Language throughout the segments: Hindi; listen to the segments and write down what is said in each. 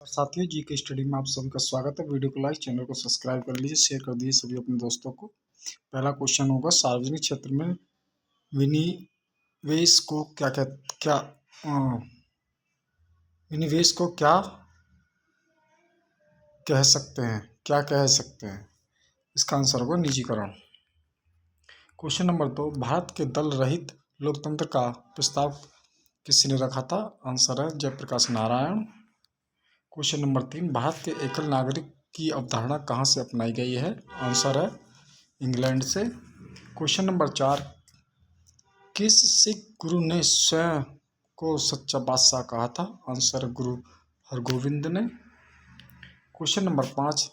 साथियों, जी के स्टडी में आप सभी का स्वागत है। वीडियो को लाइक, चैनल को सब्सक्राइब कर लीजिए, शेयर कर दीजिए सभी अपने दोस्तों को। पहला क्वेश्चन होगा, सार्वजनिक क्षेत्र में विनिवेश को विनिवेश को क्या कह सकते हैं? इसका आंसर होगा निजीकरण। क्वेश्चन नंबर 2, भारत के दल रहित लोकतंत्र का प्रस्ताव किसने रखा था? आंसर है जयप्रकाश नारायण। क्वेश्चन नंबर 3, भारत के एकल नागरिक की अवधारणा कहाँ से अपनाई गई है? आंसर है इंग्लैंड से। क्वेश्चन नंबर 4, किस सिख गुरु ने स्वयं को सच्चा बादशाह कहा था? आंसर गुरु हरगोविंद ने। क्वेश्चन नंबर 5,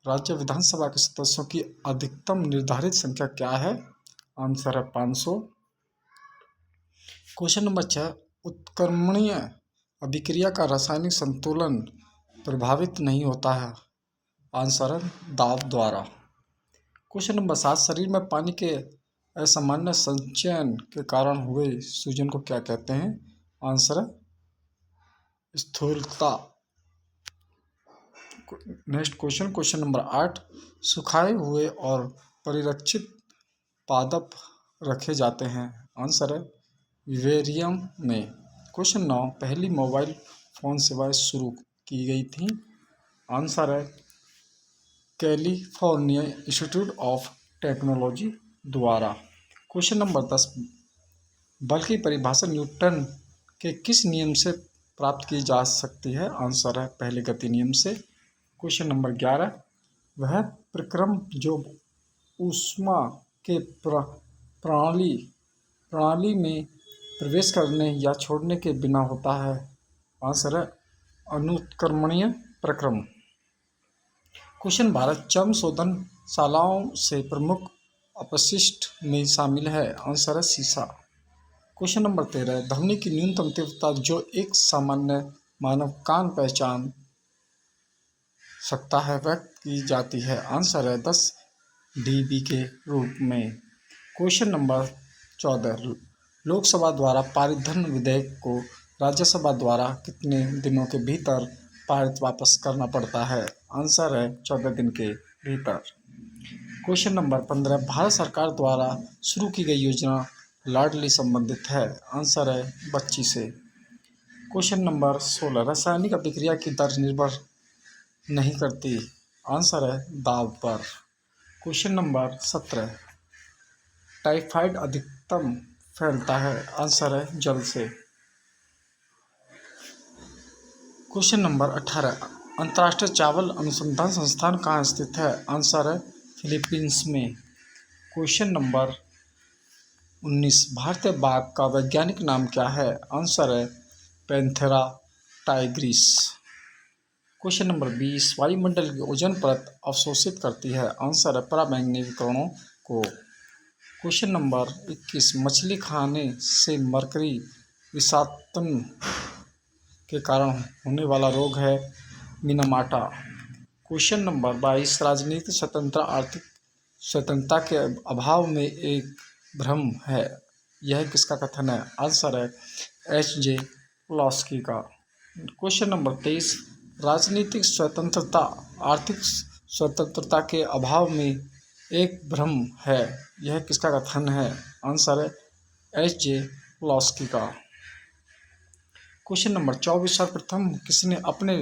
राज्य विधानसभा के सदस्यों की अधिकतम निर्धारित संख्या क्या है? आंसर है 500। क्वेश्चन नंबर 6, उत्क्रमणीय अभिक्रिया का रासायनिक संतुलन प्रभावित नहीं होता है? आंसर है दाब द्वारा। क्वेश्चन नंबर 7, शरीर में पानी के असामान्य संचयन के कारण हुए सूजन को क्या कहते हैं? आंसर है स्थूलता। नेक्स्ट क्वेश्चन नंबर 8, सुखाए हुए और परिरक्षित पादप रखे जाते हैं? आंसर है विवेरियम में। क्वेश्चन 9, पहली मोबाइल फोन सेवाएं शुरू की गई थी? आंसर है कैलिफोर्निया इंस्टीट्यूट ऑफ टेक्नोलॉजी द्वारा। क्वेश्चन नंबर 10, बल की परिभाषा न्यूटन के किस नियम से प्राप्त की जा सकती है? आंसर है पहले गति नियम से। क्वेश्चन नंबर 11, वह प्रक्रम जो ऊष्मा के प्रणाली में प्रवेश करने या छोड़ने के बिना होता है? आंसर है अनुत्क्रमणीय प्रक्रम। क्वेश्चन 12, चर्म शोधनशालाओं से प्रमुख अपशिष्ट में शामिल है? आंसर है सीसा। क्वेश्चन नंबर 13, ध्वनि की न्यूनतम तीव्रता जो एक सामान्य मानव कान पहचान सकता है वह की जाती है? आंसर है 10 dB के रूप में। क्वेश्चन नंबर 14, लोकसभा द्वारा पारित धन विधेयक को राज्यसभा द्वारा कितने दिनों के भीतर पारित वापस करना पड़ता है? आंसर है 14 दिन के भीतर। क्वेश्चन नंबर 15, भारत सरकार द्वारा शुरू की गई योजना लाडली संबंधित है? आंसर है बच्ची से। क्वेश्चन नंबर 16, रासायनिक अभिक्रिया की दर निर्भर नहीं करती? आंसर है दाब पर। क्वेश्चन नंबर 17, टाइफाइड अधिकतम फैलता है? आंसर है जल से। क्वेश्चन नंबर 18, अंतर्राष्ट्रीय चावल अनुसंधान संस्थान कहाँ स्थित है? आंसर है फिलीपींस में। क्वेश्चन नंबर 19, भारतीय बाघ का वैज्ञानिक नाम क्या है? आंसर है पैंथेरा टाइग्रिस। क्वेश्चन नंबर 20, वायुमंडल की ओजोन परत अवशोषित करती है? आंसर है पराबैंगनी विकिरणों को। क्वेश्चन नंबर 21, मछली खाने से मरकरी विषाक्तन के कारण होने वाला रोग है मिनामाटा। क्वेश्चन नंबर 22, राजनीतिक स्वतंत्रता आर्थिक स्वतंत्रता के अभाव में एक भ्रम है, यह किसका कथन है? आंसर है H.J. प्लॉस्की का। क्वेश्चन नंबर 23, राजनीतिक स्वतंत्रता आर्थिक स्वतंत्रता के अभाव में एक भ्रम है, यह किसका कथन है? आंसर है H.J. प्लॉस्की का। क्वेश्चन नंबर 24, सर्वप्रथम किसने अपने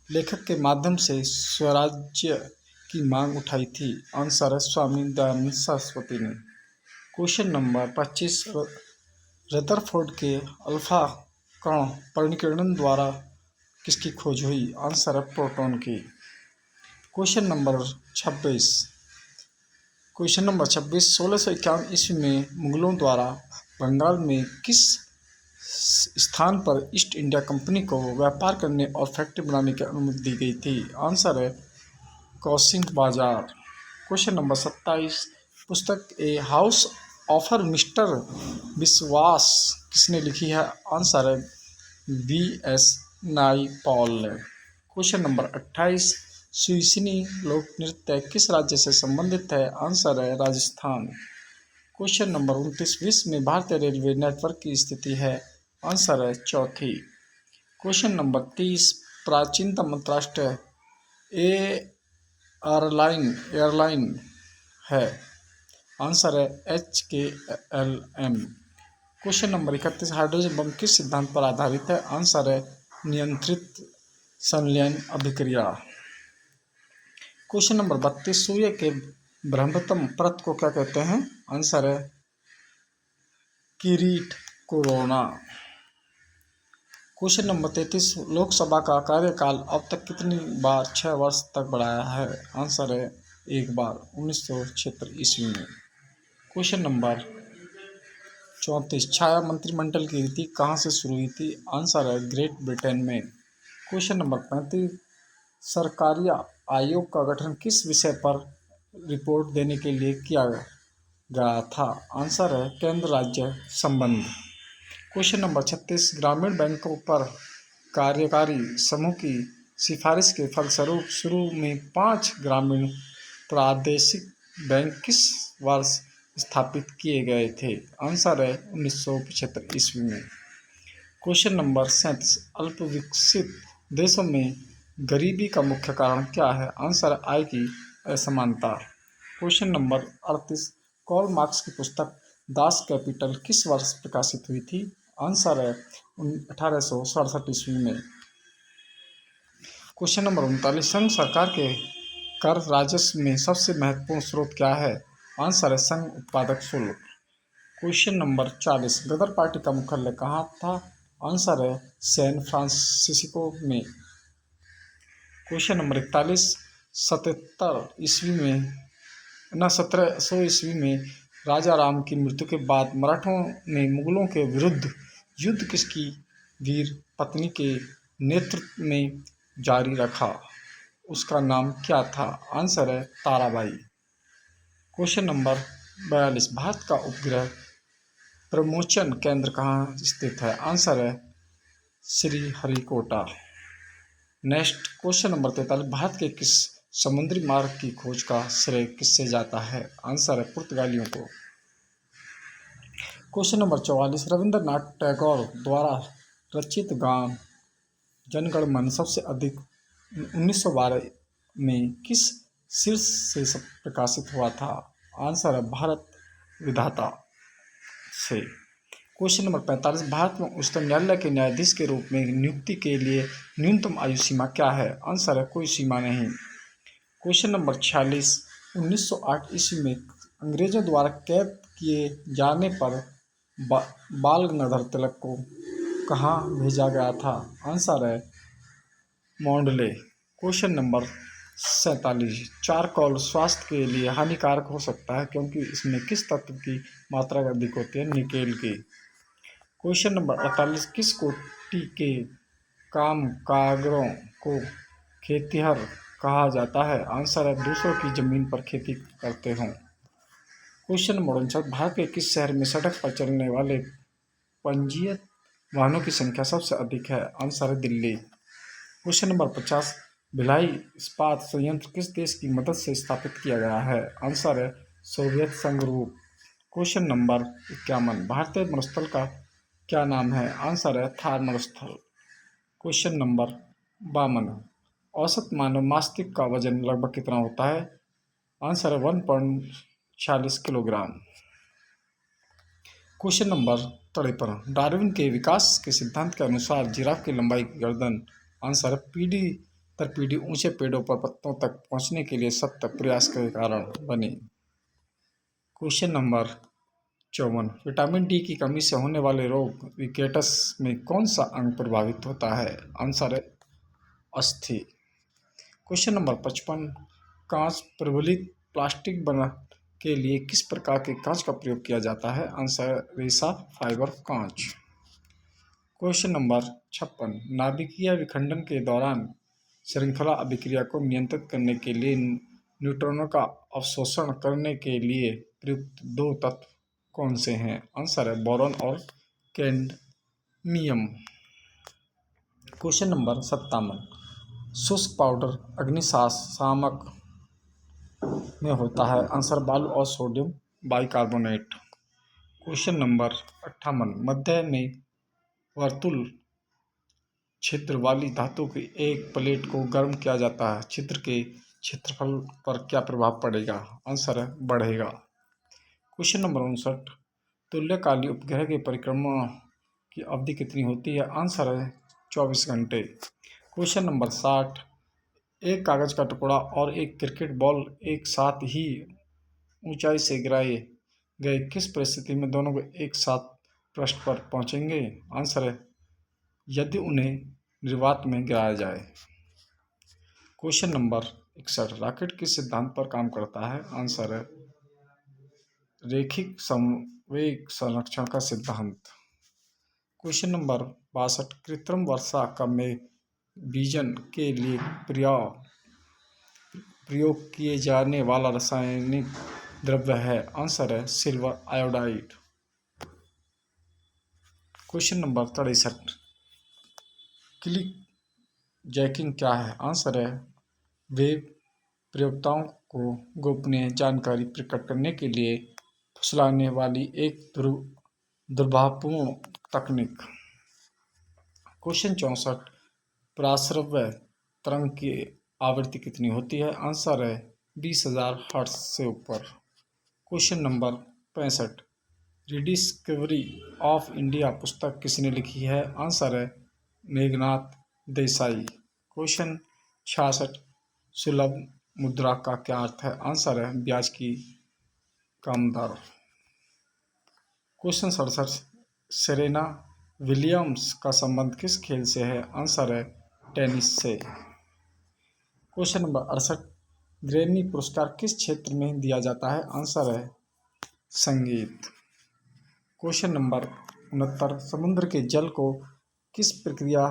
लेखक के माध्यम से स्वराज्य की मांग उठाई थी? आंसर है स्वामी दयानंद सरस्वती ने। क्वेश्चन नंबर 25, रदरफोर्ड के अल्फा कण परिकीर्णन द्वारा किसकी खोज हुई? आंसर है प्रोटॉन की। क्वेश्चन नंबर 26, 1651 ईस्वी में मुगलों द्वारा बंगाल में किस स्थान पर ईस्ट इंडिया कंपनी को व्यापार करने और फैक्ट्री बनाने की अनुमति दी गई थी? आंसर है कौसिंग बाजार। क्वेश्चन नंबर 27, पुस्तक ए हाउस ऑफर मिस्टर विश्वास किसने लिखी है? आंसर है V.S. नाइपॉल ने। क्वेश्चन नंबर 28, सुइसिनी लोक नृत्य किस राज्य से संबंधित है? आंसर है राजस्थान। क्वेश्चन नंबर 29, विश्व में भारतीय रेलवे नेटवर्क की स्थिति है? आंसर है चौथी। क्वेश्चन नंबर 30, प्राचीनतम अंतर्राष्ट्रीय एयरलाइन है? आंसर है HKLM। Question number 31, hydrogen bomb किस सिद्धांत पर आधारित है? आंसर है नियंत्रित संलयन अभिक्रिया। क्वेश्चन नंबर 32, सूर्य के ब्रह्मतम परत को क्या कहते हैं? आंसर है किरीट कोरोना। क्वेश्चन नंबर 33, लोकसभा का कार्यकाल अब तक कितनी बार 6 वर्ष तक बढ़ाया है? आंसर है 1 बार, 1976 ईस्वी में। क्वेश्चन नंबर 34, छाया मंत्रिमंडल की रीति कहाँ से शुरू हुई थी? आंसर है ग्रेट ब्रिटेन में। क्वेश्चन नंबर 35, सरकारी आयोग का गठन किस विषय पर रिपोर्ट देने के लिए किया गया था? आंसर है केंद्र राज्य संबंध। क्वेश्चन नंबर 36, ग्रामीण बैंकों पर कार्यकारी समूह की सिफारिश के फलस्वरूप शुरू में 5 ग्रामीण प्रादेशिक बैंक किस वर्ष स्थापित किए गए थे? आंसर है 1975 ईस्वी में। क्वेश्चन नंबर 37, अल्पविकसित देशों में गरीबी का मुख्य कारण क्या है? आंसर आय की असमानता। क्वेश्चन नंबर 38, कार्ल मार्क्स की पुस्तक दास कैपिटल किस वर्ष प्रकाशित हुई थी? आंसर है 1867 ईस्वी में। क्वेश्चन नंबर 39, संघ सरकार के कर राजस्व में सबसे महत्वपूर्ण स्रोत क्या है? आंसर है संघ उत्पादक शुल्क। क्वेश्चन नंबर 40, गदर पार्टी का मुख्यालय कहाँ था? आंसर है सैन फ्रांसिस्को में। क्वेश्चन नंबर 41, 1700 ईस्वी में राजा राम की मृत्यु के बाद मराठों ने मुगलों के विरुद्ध युद्ध किसकी वीर पत्नी के नेतृत्व में जारी रखा? उसका नाम क्या था? आंसर है ताराबाई। क्वेश्चन नंबर 42, भारत का उपग्रह प्रमोचन केंद्र कहाँ स्थित है? आंसर है Sriharikota. Next question number 43, Bharat के किस समुद्री मार्ग की खोज का श्रेय किससे जाता है? आंसर है पुर्तगालियों को। क्वेश्चन नंबर 44, रविंद्रनाथ टैगोर द्वारा रचित गान जनगण मन सबसे अधिक 1912 में किस शीर्ष से प्रकाशित हुआ था? आंसर है भारत विधाता से। क्वेश्चन नंबर 45, भारत में उच्चतम न्यायालय के न्यायाधीश के रूप में नियुक्ति के लिए न्यूनतम आयु सीमा क्या है? आंसर है कोई सीमा नहीं। क्वेश्चन नंबर 46, 1908 ईस्वी में अंग्रेजों द्वारा कैद किए जाने पर बाल गंगाधर तिलक को कहाँ भेजा गया था? आंसर है मॉन्डले। क्वेश्चन नंबर 47, चारकोल स्वास्थ्य के लिए हानिकारक हो सकता है क्योंकि इसमें किस तत्व की मात्रा अधिक होती है? निकेल की। क्वेश्चन नंबर 48, किस कोटि के कामगारों को खेतिहर कहा जाता है? आंसर है दूसरों की जमीन पर खेती करते हों। क्वेश्चन नंबर 49, भारत के किस शहर में सड़क पर चलने वाले पंजीयत वाहनों की संख्या सबसे अधिक है? आंसर है दिल्ली। क्वेश्चन नंबर 50, भिलाई इस्पात संयंत्र किस देश की मदद से स्थापित किया गया है? आंसर है सोवियत संघ रूस। क्वेश्चन नंबर 51, भारतीय मरुस्थल का क्या नाम है? आंसर है थार मरुस्थल। क्वेश्चन नंबर 52, औसत मानव मस्तिष्क का वजन लगभग कितना होता है? आंसर है 1.46 किलोग्राम। क्वेश्चन नंबर 53, डार्विन के विकास के सिद्धांत के अनुसार जिराफ की लंबाई की गर्दन आंसर है पीढ़ी दर पीढ़ी ऊंचे पेड़ों पर पत्तों तक पहुंचने के लिए सतत प्रयास के कारण बनी। क्वेश्चन नंबर 54, विटामिन डी की कमी से होने वाले रोग रिकेटस में कौन सा अंग प्रभावित होता है? आंसर है अस्थि। क्वेश्चन नंबर 55, कांच प्रबलित प्लास्टिक बना के लिए किस प्रकार के कांच का प्रयोग किया जाता है? आंसर रेसा फाइबर कांच। क्वेश्चन नंबर 56, नाभिकीय विखंडन के दौरान श्रृंखला अभिक्रिया को नियंत्रित करने के लिए न्यूट्रॉनों का अवशोषण करने के लिए प्रयुक्त 2 तत्व कौन से हैं? आंसर है बोरॉन और कैडमियम। क्वेश्चन नंबर 57, शुष्क पाउडर अग्निशामक में होता है? आंसर बालू और सोडियम बाइकार्बोनेट। क्वेश्चन नंबर 58, मध्य में वर्तुल छिद्र वाली धातु की एक प्लेट को गर्म किया जाता है, छिद्र के क्षेत्रफल पर क्या प्रभाव पड़ेगा? आंसर है बढ़ेगा। क्वेश्चन नंबर 59, तुल्यकालिक उपग्रह के परिक्रमण की अवधि कितनी होती है? आंसर है 24 घंटे। क्वेश्चन नंबर 60, एक कागज का टुकड़ा और एक क्रिकेट बॉल एक साथ ही ऊंचाई से गिराए गए किस परिस्थिति में दोनों को एक साथ पृष्ठ पर पहुंचेंगे? आंसर है यदि उन्हें निर्वात में गिराया जाए। क्वेश्चन नंबर 61, रॉकेट किस सिद्धांत पर काम करता है? आंसर है रैखिक संवेग संरक्षण का सिद्धांत। क्वेश्चन नंबर 62, कृत्रिम वर्षा का में बीजन के लिए प्रयोग किए जाने वाला रासायनिक द्रव्य है? आंसर है silver iodide. Question number 63, click jacking क्या है? आंसर है वेब प्रयोक्ताओं को गोपनीय जानकारी प्रकट करने के लिए फुसलाने वाली एक दुर्भावपूर्ण तकनीक। क्वेश्चन 64, पराश्रव्य तरंग की आवृत्ति कितनी होती है? आंसर है 20,000 हर्ट्ज से ऊपर। Question number 65, rediscovery of India पुस्तक किसने लिखी है? आंसर है मेघनाथ देसाई। क्वेश्चन 66, सुलभ मुद्रा का क्या अर्थ है? आंसर है ब्याज की कम दर। क्वेश्चन 67, सेरेना विलियम्स का संबंध किस खेल से है? आंसर है टेनिस से। क्वेश्चन नंबर 68, ग्रैमी पुरस्कार किस क्षेत्र में दिया जाता है? आंसर है संगीत। क्वेश्चन नंबर 69, समुद्र के जल को किस प्रक्रिया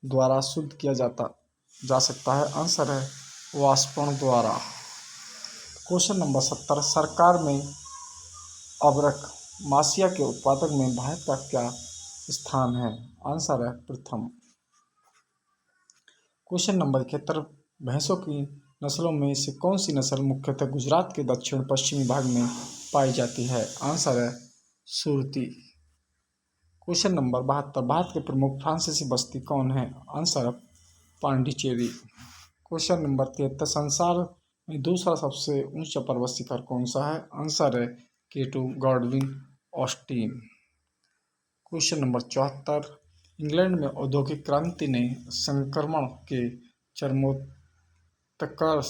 द्वारा शुद्ध किया जा सकता है? आंसर है वाष्पन द्वारा। क्वेश्चन नंबर 70, सरकार में अबरख मासिया के उत्पादक में भारत का क्या स्थान है? आंसर है प्रथम। क्वेश्चन नंबर 71, भैंसों की नस्लों में से कौन सी नस्ल मुख्यतः गुजरात के दक्षिण पश्चिमी भाग में पाई जाती है? आंसर है सुरती। क्वेश्चन नंबर 72, भारत के प्रमुख फ्रांसीसी बस्ती कौन है? आंसर है पांडिचेरी। क्वेश्चन नंबर 73, संसार में दूसरा सबसे ऊंचा पर्वत शिखर कौन सा है? आंसर है K two Godwin Austen. Question number 74, England में औद्योगिक क्रांति ने संक्रमण के चरमोत्कर्ष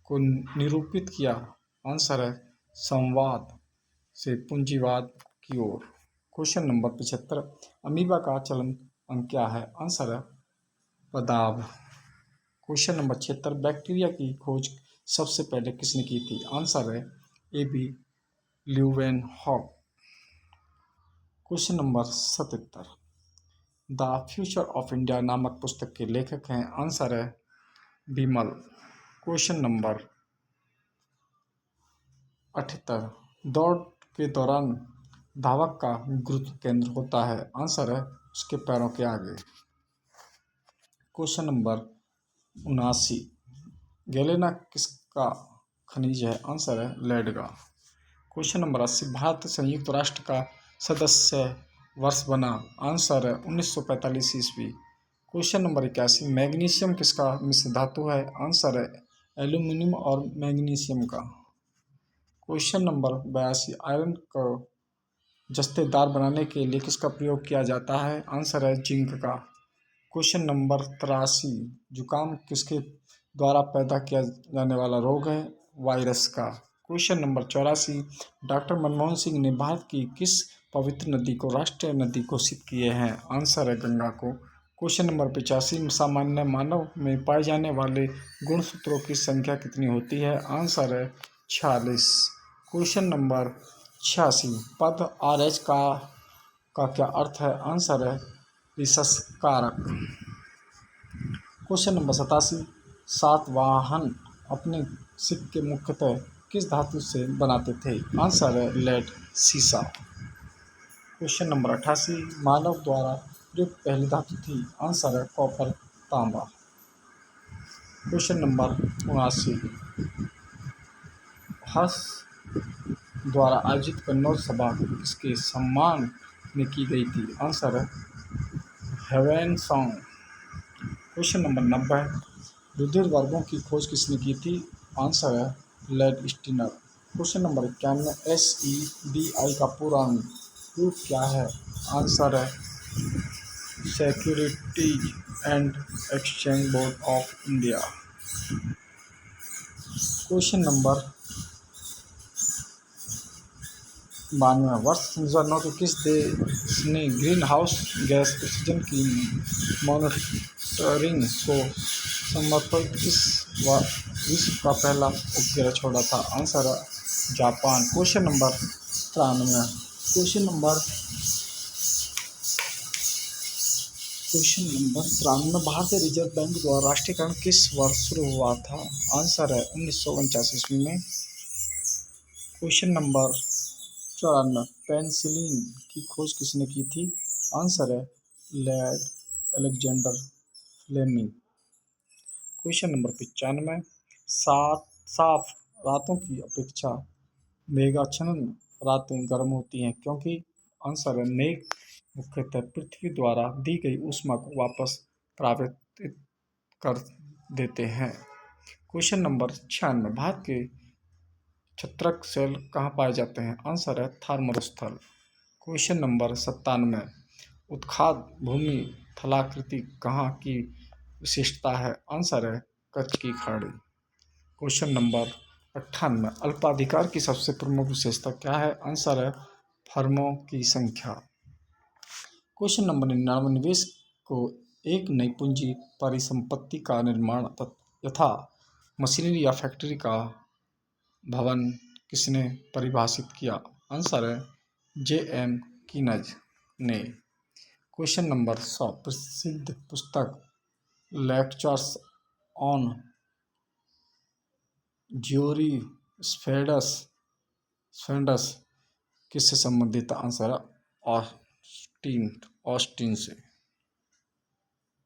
को निरूपित किया? आंसर है संवाद से पूंजीवाद की ओर। क्वेश्चन नंबर 75, अमीबा का चलन अंग क्या है? आंसर है पदाव। क्वेश्चन नंबर 76, बैक्टीरिया की खोज सबसे पहले किसने की थी? आंसर है एबी Leeuwenhoek. Question number 77, the future of India नामक पुस्तक के लेखक हैं? आंसर है बिमल। क्वेश्चन नंबर 78, दौड़ के दौरान धावक का गुरुत्व केंद्र होता है? आंसर है उसके पैरों के आगे। क्वेश्चन नंबर 79, गैलेना किसका खनिज है? आंसर है लेड का। क्वेश्चन नंबर 80, भारत संयुक्त राष्ट्र का सदस्य वर्ष बना? आंसर है 1945 ईस्वी। क्वेश्चन नंबर 81, मैग्नीशियम किसका मिश्र धातु है? आंसर है एल्यूमिनियम और मैग्नीशियम का। क्वेश्चन नंबर 82, आयरन को जस्तेदार बनाने के लिए किसका प्रयोग किया जाता है? आंसर है जिंक का। क्वेश्चन नंबर 83, जुकाम किसके द्वारा पैदा किया जाने वाला रोग है? वायरस का। Question number 84, doctor Manmohan Singh ने भारत की किस पवित्र नदी को राष्ट्रीय नदी घोषित किए हैं? आंसर है गंगा को। क्वेश्चन नंबर 85, सामान्य मानव में पाए जाने वाले गुणसूत्रों की संख्या कितनी होती है? आंसर है 46। क्वेश्चन नंबर 86, पद RH का क्या अर्थ है? आंसर है रिसस्कारक। क्वेश्चन नंबर 87, सातवाहन अपने सिक्के मुख्यतः किस धातु से बनाते थे? आंसर है लेड सीसा। क्वेश्चन नंबर 88, मानव द्वारा प्रयुक्त पहली धातु थी? आंसर है कॉपर तांबा। क्वेश्चन नंबर 79, हर्ष द्वारा आयोजित कन्नौज सभा किसके सम्मान में की गई थी? आंसर है हेवन सॉन्ग। क्वेश्चन नंबर 90, रुधिर वर्गों की खोज किसने की थी? आंसर है लेड स्टीनर। क्वेश्चन नंबर 91, SEBI का पूरा रूप क्या है? आंसर है securities and exchange board of India. Question number 92, वर्ष 2009 के किस देश ने ग्रीन हाउस गैस उत्सर्जन की मॉनिटरिंग को समर्पित विश्व का पहला उपग्रह छोड़ा था? आंसर है जापान। क्वेश्चन नंबर 93, भारतीय रिजर्व बैंक द्वारा राष्ट्रीयकरण किस वर्ष शुरू हुआ था? आंसर है 1949 ईस्वी में। क्वेश्चन नंबर 94, पेनिसिलिन की खोज किसने की थी? आंसर है Lord Alexander Fleming. Question number 95, साफ रातों की अपेक्षा मेघाच्छन्न रातें गर्म होती हैं क्योंकि? आंसर है मेघ मुख्यतः पृथ्वी द्वारा दी गई ऊष्मा को वापस प्राप्त कर देते हैं। क्वेश्चन नंबर 96, भारत के छत्रक सेल कहाँ पाए जाते हैं? आंसर है थर्मल स्थल। क्वेश्चन नंबर 97, उत्खाद भूमि थलाकृति कहाँ की विशेषता है? आंसर है कच्छ की खाड़ी। क्वेश्चन नंबर 98, अल्पाधिकार की सबसे प्रमुख विशेषता क्या है? आंसर है फर्मों की संख्या। क्वेश्चन नंबर 99, निवेश को एक नई पूंजी परिसंपत्ति का निर्माण यथा मशीनरी या फैक्ट्री का भवन किसने परिभाषित किया? आंसर है J.M. कीनज ने। क्वेश्चन नंबर 100, प्रसिद्ध पुस्तक लेक्चर्स ऑन ज्योरी स्फेंडस किससे संबंधित? आंसर है ऑस्टिन से।